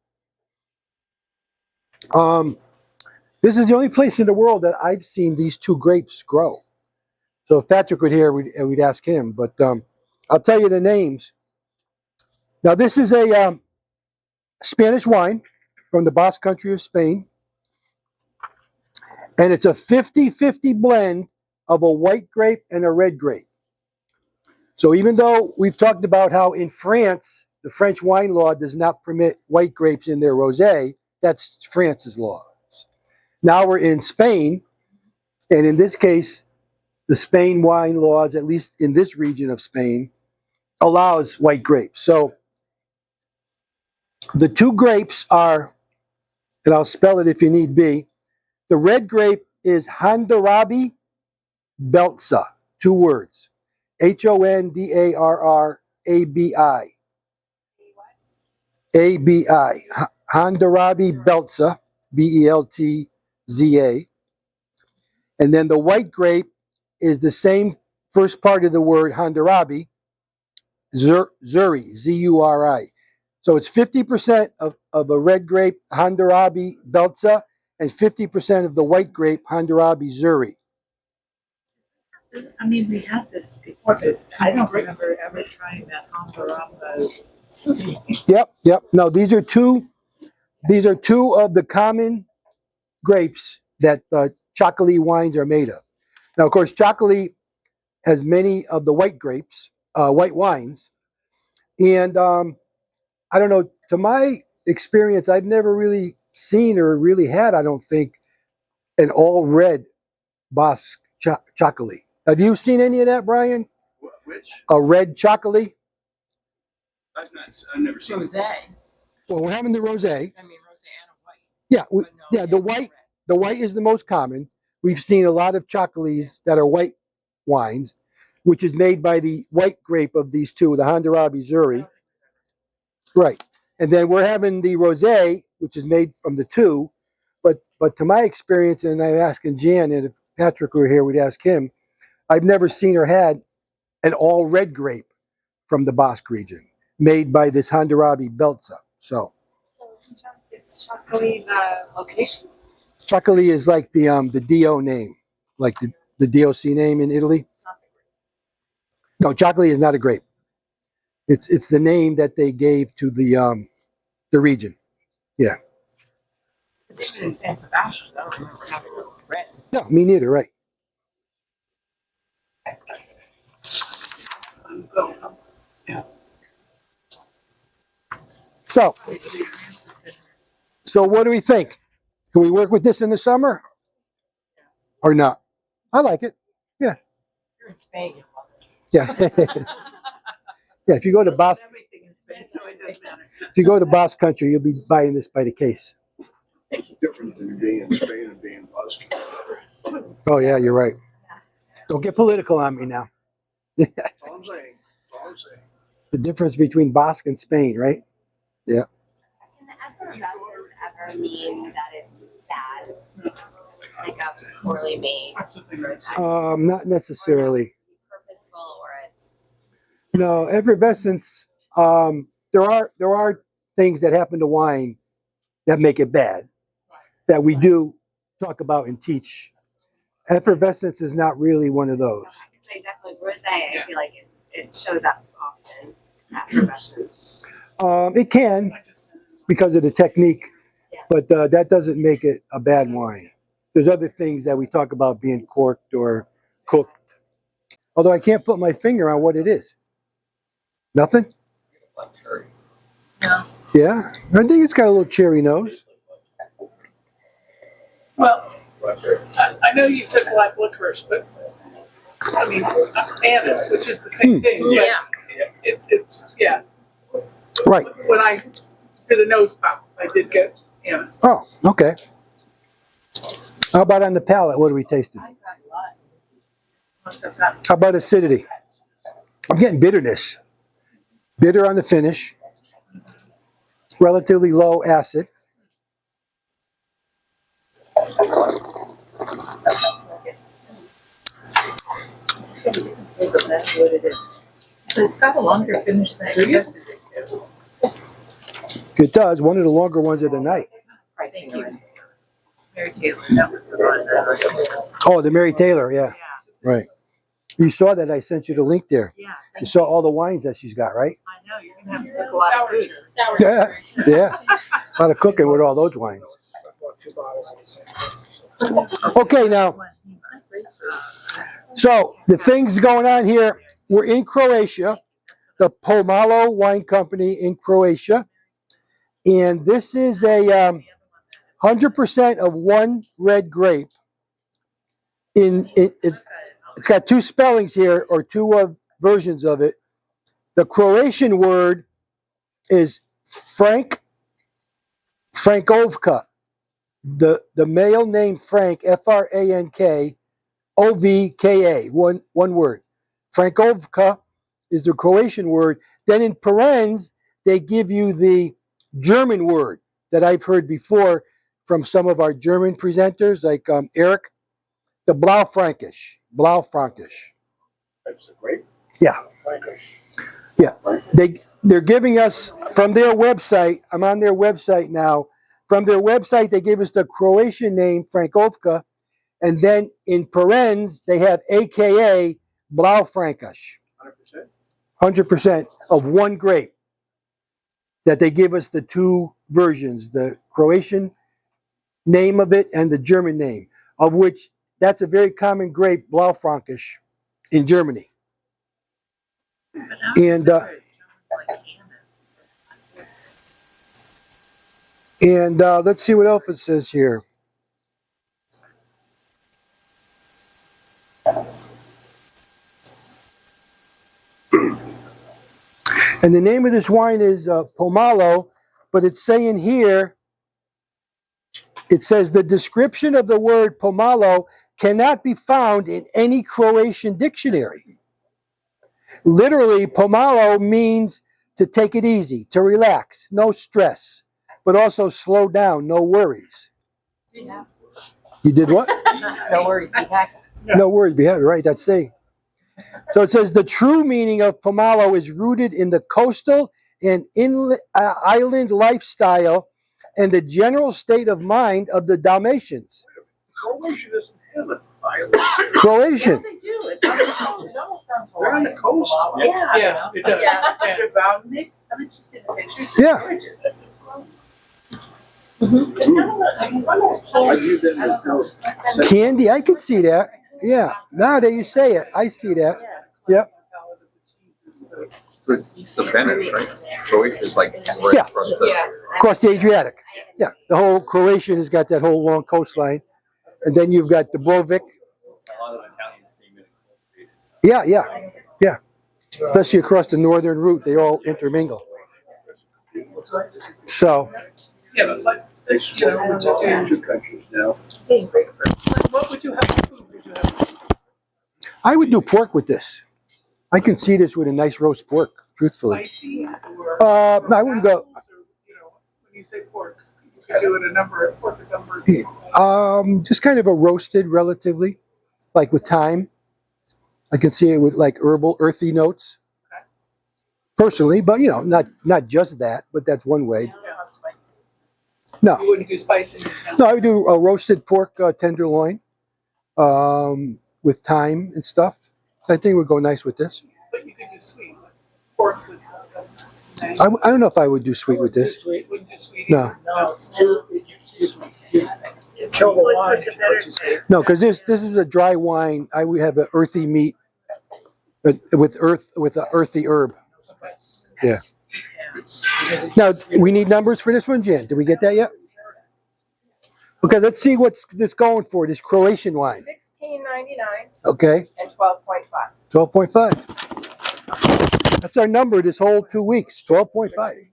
this is the only place in the world that I've seen these two grapes grow. So if Patrick were here, we'd ask him. But I'll tell you the names. Now, this is a Spanish wine from the Basque country of Spain. And it's a 50-50 blend of a white grape and a red grape. So even though we've talked about how in France, the French wine law does not permit white grapes in their rosé, that's France's laws. Now we're in Spain, and in this case, the Spain wine laws, at least in this region of Spain, allows white grapes. So the two grapes are, and I'll spell it if you need be, the red grape is Hondarrabi Beltza, two words, Hondarrabi, ABI, Hondarrabi Beltza, Beltza. And then the white grape is the same first part of the word Hondarrabi, Zuri, Zuri. So it's 50% of a red grape, Hondarrabi Beltza, and 50% of the white grape, Hondarrabi Zuri. I mean, we had this before, but I don't remember ever trying that Ambaramba. Yep. No, these are two of the common grapes that chocolate wines are made of. Now, of course, chocolate has many of the white grapes, white wines, and I don't know. To my experience, I've never really seen or really had, I don't think, an all red Basque chocolate. Have you seen any of that, Brian? Which? A red chocolate? I've never seen. Rosé. Well, we're having the rosé. I mean, rosé and a white. Yeah, But no, yeah. The it's white, red. the white is the most common. We've seen a lot of chocolates that are white wines, which is made by the white grape of these two, the Hammurabi Zuri. Right. And then we're having the rosé, which is made from the two. But to my experience, and I'm asking Jan, and if Patrick were here, we'd ask him. I've never seen or had an all red grape from the Basque region, made by this Hammurabi Belza. So It's chocolate location. chocolate is like the DO name, like the DOC name in Italy. No, chocolate is not a grape. It's the name that they gave to the region. Yeah. Because even in San Sebastian, I don't remember having red. No, me neither. Right. So, what do we think? Can we work with this in the summer or not? I like it. Yeah. You're in Spain, you love it. Yeah. Yeah. If you go to Basque, Everything in Spain, so it doesn't matter. if you go to Basque country, you'll be buying this by the case. It's different than being in Spain and being Basque. Oh yeah, you're right. Don't get political on me now. All I'm saying, all I'm saying. The difference between Basque and Spain, right? Yeah. Can the effervescence ever mean that it's bad? Like a poorly made? Not necessarily. It's purposeful or it's No, effervescence. There are things that happen to wine that make it bad that we do talk about and teach. Effervescence is not really one of those. I could say definitely rosé. I feel like it shows up often. Effervescence. It can because of the technique, but that doesn't make it a bad wine. There's other things that we talk about being corked or cooked. Although I can't put my finger on what it is. Nothing? No. Yeah, I think it's got a little cherry nose. Well, I know you said black licorice, but I mean, anise, which is the same thing. But Yeah. It's, yeah. Right. When I did a nose pop, I did get anise. Oh, okay. How about on the palate? What are we tasting? I got a lot. How about acidity? I'm getting bitterness. Bitter on the finish. Relatively low acid. That's what it is. It's got a longer finish than it used to. It does. One of the longer ones of the night. Thank you. Mary Taylor, that was the one. Oh, the Mary Taylor, yeah. Right. You saw that I sent you the link there. Yeah, You saw all the wines that she's got, right? I know, you're gonna have to cook a lot of food. Yeah, yeah. A lot of cooking with all those wines. I bought 2 bottles of the same. Okay, now, so the things going on here, we're in Croatia, the Pomalo Wine Company in Croatia. And this is a 100% of one red grape. It's got 2 spellings here, or 2 versions of it. The Croatian word is Frankovka. The male name Frank, Frankovka, one word. Frankovka is the Croatian word. Then in parens, they give you the German word that I've heard before from some of our German presenters, like Eric, the Blaufränkisch. That's the grape. Yeah. Yeah. They're giving us from their website. I'm on their website now. From their website, they gave us the Croatian name Frankovka, and then in parens they have AKA Blaufränkisch. 100% of one grape. That they give us the 2 versions, the Croatian name of it and the German name, of which that's a very common grape, Blaufränkisch, in Germany. And And let's see what else it says here. And the name of this wine is Pomalo, but it's saying here, it says the description of the word Pomalo cannot be found in any Croatian dictionary. Literally, Pomalo means to take it easy, to relax, no stress, but also slow down, no worries. Yeah. You did what? No worries, be happy. No worries, yeah, right, that's saying. So it says the true meaning of Pomalo is rooted in the coastal and inland, island lifestyle and the general state of mind of the Dalmatians. Croatia doesn't have an island. Croatian. They do. It's on the coast. It almost sounds They're on the coast. Yeah. Yeah, it does. Yeah. Yeah. Dubrovnik. I mean, just see the pictures. It's Yeah. gorgeous. I view them as no. Candy, I can see that. Yeah, now that you say it, I see that. Yep. So it's east of Venice, right? Croatia's like right Yeah. across the. Across the Adriatic. Yeah, the whole Croatian has got that whole long coastline. And then you've got Dubrovnik. A lot of Italians came in and cultivated. Yeah, yeah, yeah. Especially across the northern route, they all intermingle. So, Yeah, but like, They split between two countries now. what would you have for food? Would you have? I would do pork with this. I can see this with a nice roast pork, truthfully. Spicy or? No, I wouldn't go. You know, when you say pork, you could do it a number of pork, a number. Just kind of a roasted, relatively, like with thyme. I can see it with like herbal, earthy notes. Personally, but you know, not just that, but that's one way. No, You wouldn't do spicy. no, I would do a roasted pork tenderloin with thyme and stuff. I think it would go nice with this. But you could do sweet. Like pork with. I don't know if I would do sweet with this. Sweet, wouldn't do sweet. No. Either. No, it's too. You kill the wine. Is what you say. No, because this is a dry wine. I would have an earthy meat with an earthy herb. Yeah. Now we need numbers for this one, Jan. Did we get that yet? Okay, let's see what's this going for. This Croatian wine. $16.99 Okay, and 12.5. 12.5. That's our number this whole 2 weeks. 12.5.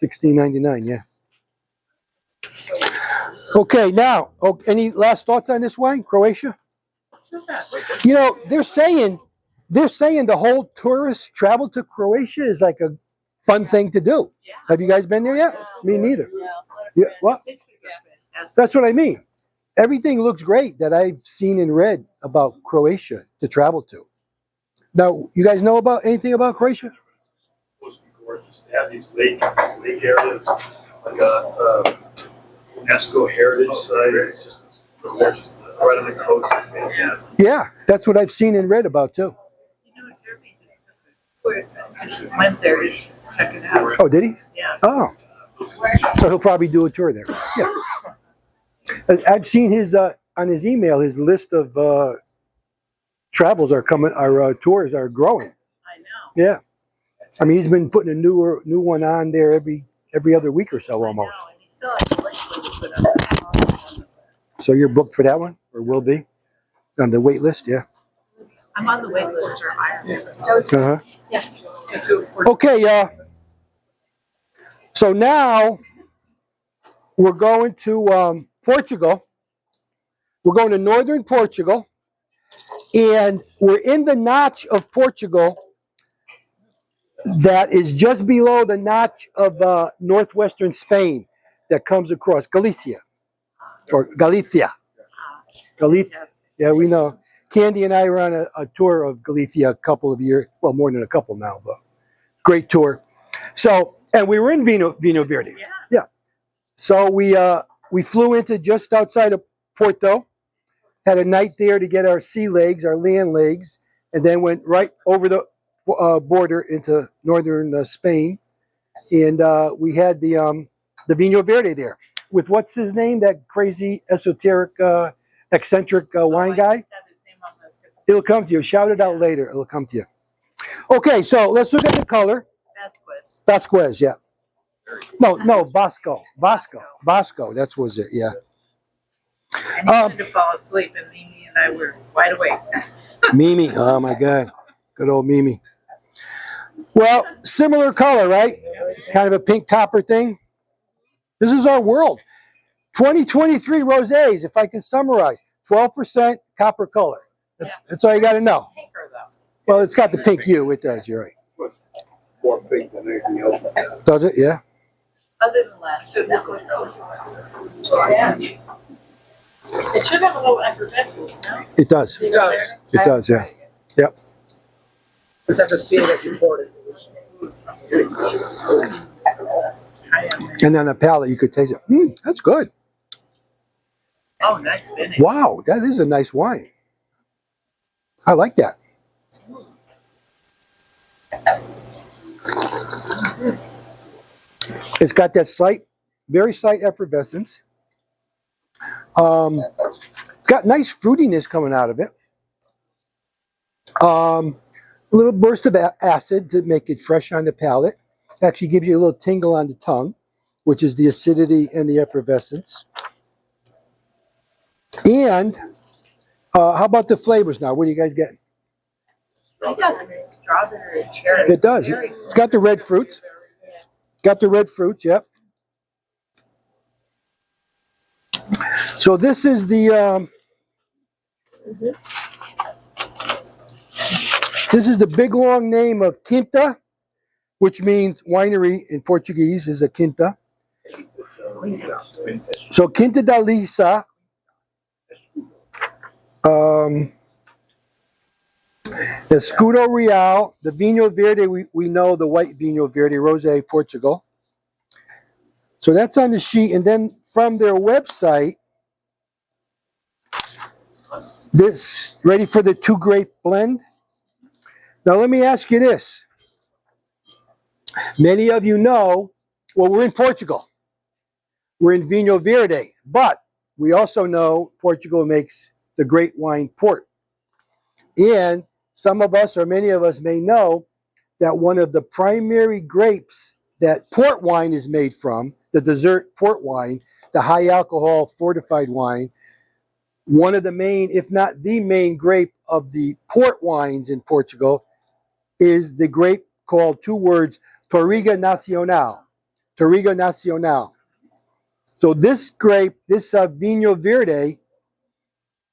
16.99. Yeah. Okay, now, any last thoughts on this wine, Croatia? You know, they're saying the whole tourist travel to Croatia is like a fun thing to do. Have you guys been there yet? Me neither. Yeah, what? That's what I mean. Everything looks great that I've seen and read about Croatia to travel to. Now, you guys know about anything about Croatia? Supposed to be gorgeous. They have these lake areas, like a UNESCO heritage site. It's just gorgeous. Right on the coast. It's fantastic. Yeah, that's what I've seen and read about too. You know, Jeremy just went there to check it out. Oh, did he? Yeah. Oh, so he'll probably do a tour there. Yeah, I've seen his on his email. His list of travels are coming. Our tours are growing. I know. Yeah, I mean he's been putting a new one on there every other week or so almost. I know, and he still has a link when he put up. So you're booked for that one, or will be on the wait list? Yeah. I'm on the wait list for Ireland. Uh-huh. Okay, so now we're going to Portugal. We're going to northern Portugal, and we're in the notch of Portugal that is just below the notch of northwestern Spain that comes across Galicia, or Galicia. Galicia. Yeah, we know. Candy and I were on a tour of Galicia a couple of years, well, more than a couple now, but great tour. So, and we were in Vino Verde. Yeah. So we flew into just outside of Porto, had a night there to get our sea legs, our land legs, and then went right over the border into northern Spain, and we had the Vino Verde there with what's his name, that crazy esoteric, eccentric wine guy. It'll come to you. Shout it out later. It'll come to you. Okay, so let's look at the color. Vasquez. Vasquez, yeah. No, Bosco. That was it. Yeah. And he wanted to fall asleep, and Mimi and I were wide awake. Mimi. Oh my God. Good old Mimi. Well, similar color, right? Kind of a pink copper thing. This is our world. 2023 rosés, if I can summarize. 12% copper color. That's all you got to know. Pinker, though. Well, it's got the pink hue. It does. You're right. More pink than anything else. Does it? Yeah. Other than last, it looked like yeah. It should have a little effervescence, no? It does. It does. It does. Yeah. Yep. Just have to see it as imported. And on a palate, you could taste it. That's good. Oh, nice finish. Wow, that is a nice wine. I like that. It's got that very slight effervescence. It's got nice fruitiness coming out of it. A little burst of acid to make it fresh on the palate. Actually gives you a little tingle on the tongue, which is the acidity and the effervescence. And how about the flavors now? What are you guys getting? I got strawberry and cherry. It does. It's got the red fruits. Got the red fruits, yep. So this is the big long name of Quinta, which means winery in Portuguese is a quinta. So Quinta da Lisa. The Escudo Real, the Vinho Verde, we know the white Vinho Verde, Rosé, Portugal. So that's on the sheet. And then from their website, this, ready for the 2-grape blend? Now let me ask you this. Many of you know, well, we're in Portugal. We're in Vinho Verde, but we also know Portugal makes the great wine port. And some of us, or many of us, may know that one of the primary grapes that port wine is made from, the dessert port wine, the high alcohol fortified wine, one of the main, if not the main grape of the port wines in Portugal is the grape called, 2 words, Touriga Nacional. Touriga Nacional. So this grape, this Vinho Verde,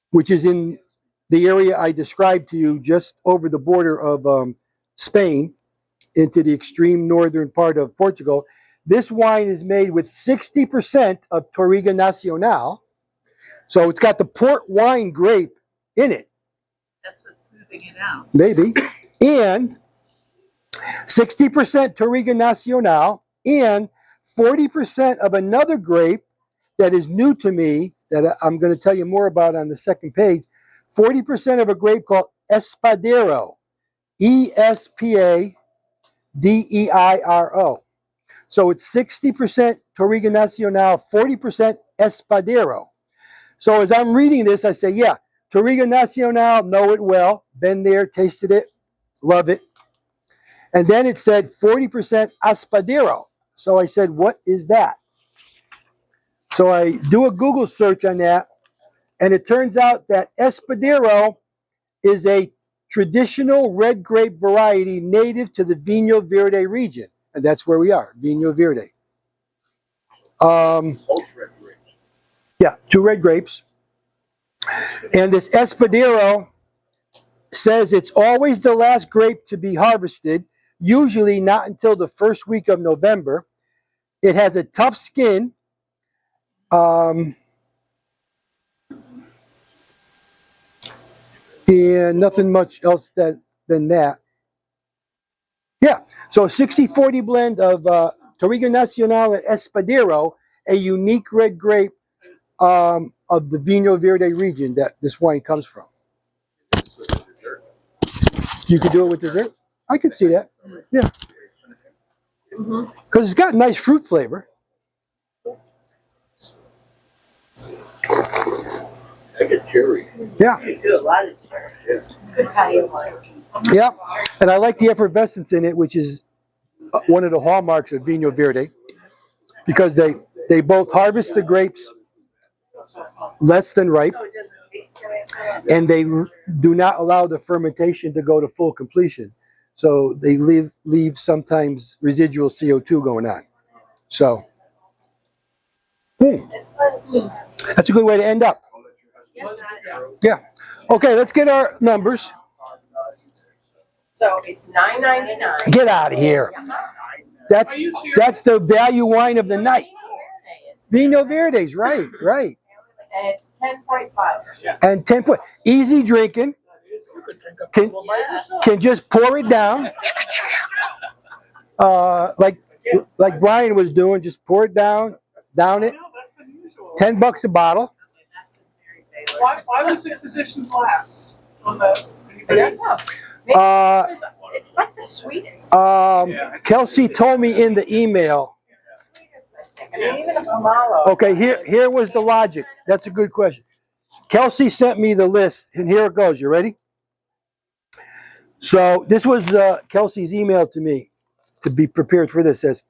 which is in the area I described to you, just over the border of Spain into the extreme northern part of Portugal. This wine is made with 60% of Touriga Nacional. So it's got the port wine grape in it. That's what's smoothing it out. Maybe. And 60% Touriga Nacional and 40% of another grape that is new to me that I'm going to tell you more about on the second page. 40% of a grape called Espadero, Espadero. So it's 60% Touriga Nacional, 40% Espadero. So as I'm reading this, I say, yeah, Touriga Nacional, know it well, been there, tasted it, love it. And then it said 40% Espadero. So I said, what is that? So I do a Google search on that. And it turns out that Espadero is a traditional red grape variety native to the Vinho Verde region. And that's where we are, Vinho Verde. Yeah, 2 red grapes. And this Espadero says it's always the last grape to be harvested, usually not until the first week of November. It has a tough skin. And nothing much else than that. Yeah, so 60-40 blend of Touriga Nacional and Espadero, a unique red grape of the Vinho Verde region that this wine comes from. You could do it with dessert? I could see that. Yeah. Because it's got nice fruit flavor. I get cherry. Yeah. You do a lot of cherry. Good patio wine. Yeah. And I like the effervescence in it, which is one of the hallmarks of Vinho Verde. because they both harvest the grapes less than ripe, and they do not allow the fermentation to go to full completion. So they leave sometimes residual CO2 going on. So that's a good way to end up. Yeah. Okay, let's get our numbers. So it's $9.99. Get out of here. That's the value wine of the night. Vino Verdes, right. And it's 10.5. And 10 point. Easy drinking. Can just pour it down. Like Brian was doing, just pour it down it. $10 a bottle. Why was it positioned last on the? I don't know. Maybe it's like the sweetest. Kelsey told me in the email. I mean, even a Pomalo. Okay, here was the logic. That's a good question. Kelsey sent me the list, and here it goes. You ready? So this was Kelsey's email to me to be prepared for this. It says,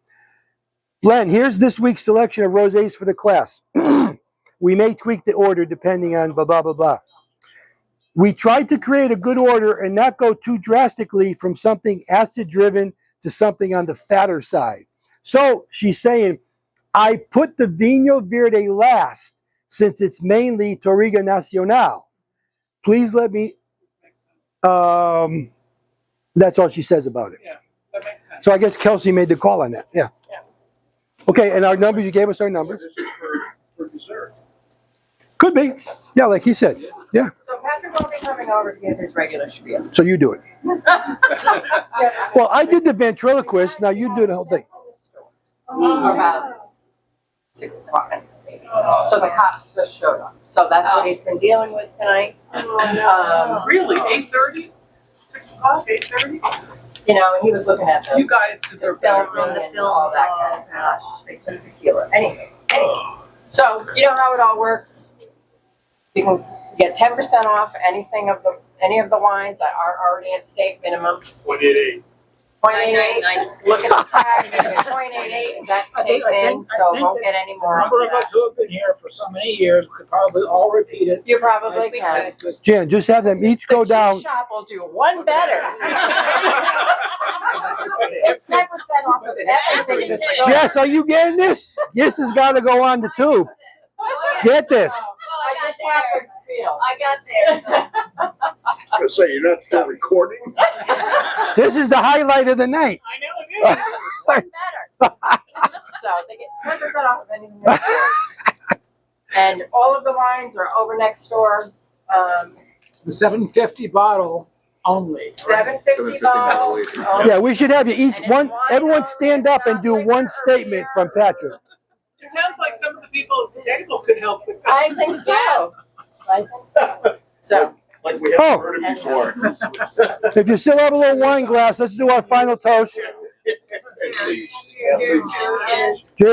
Len, here's this week's selection of rosés for the class. We may tweak the order depending on blah, blah, blah, blah. We tried to create a good order and not go too drastically from something acid-driven to something on the fatter side. So she's saying, I put the Vino Verde last since it's mainly Touriga Nacional. Please let me... that's all she says about it. Yeah, that makes sense. So I guess Kelsey made the call on that. Yeah. Okay, and our numbers, you gave us our numbers. This is for dessert. Could be. Yeah, like he said. Yeah. So Patrick will be coming over to give his regular spiel. So you do it. Well, I did the ventriloquist. Now you do the whole thing. About 6 o'clock. So the cops just showed up. So that's what he's been dealing with tonight. Really, 8:30, 6 o'clock, 8:30. You know, and he was looking at You the guys deserve better. film and all that kind of stuff. They took tequila. Anyway. So you know how it all works. You can get 10% off any of the wines that are already at state minimum. 0.88. 0.88. Look at the tag. It's 0.88, and that's state min, so won't get any A more. number of us who have been here for so many years could probably all repeat it. You probably can. Jan, just have them each go The down. cheap shop will do one better. It's 10% off of everything. Jess, are you getting this? This has got to go on the tube. Get this. I did Patrick's spiel. I got there. I was gonna say, you're not still recording? This is the highlight of the night. I know it is. One better. So they get 10% off of anything. they do. And all of the wines are over next door. The 750 bottle only. 750 bottle. Yeah, we should have you each one. Everyone stand up and do one statement from Patrick. It sounds like some of the people at the table could help with that. I think so. I think so. So. Like we haven't heard it before. If you still have a little wine glass, let's do our final toast. Cheers. Cheers.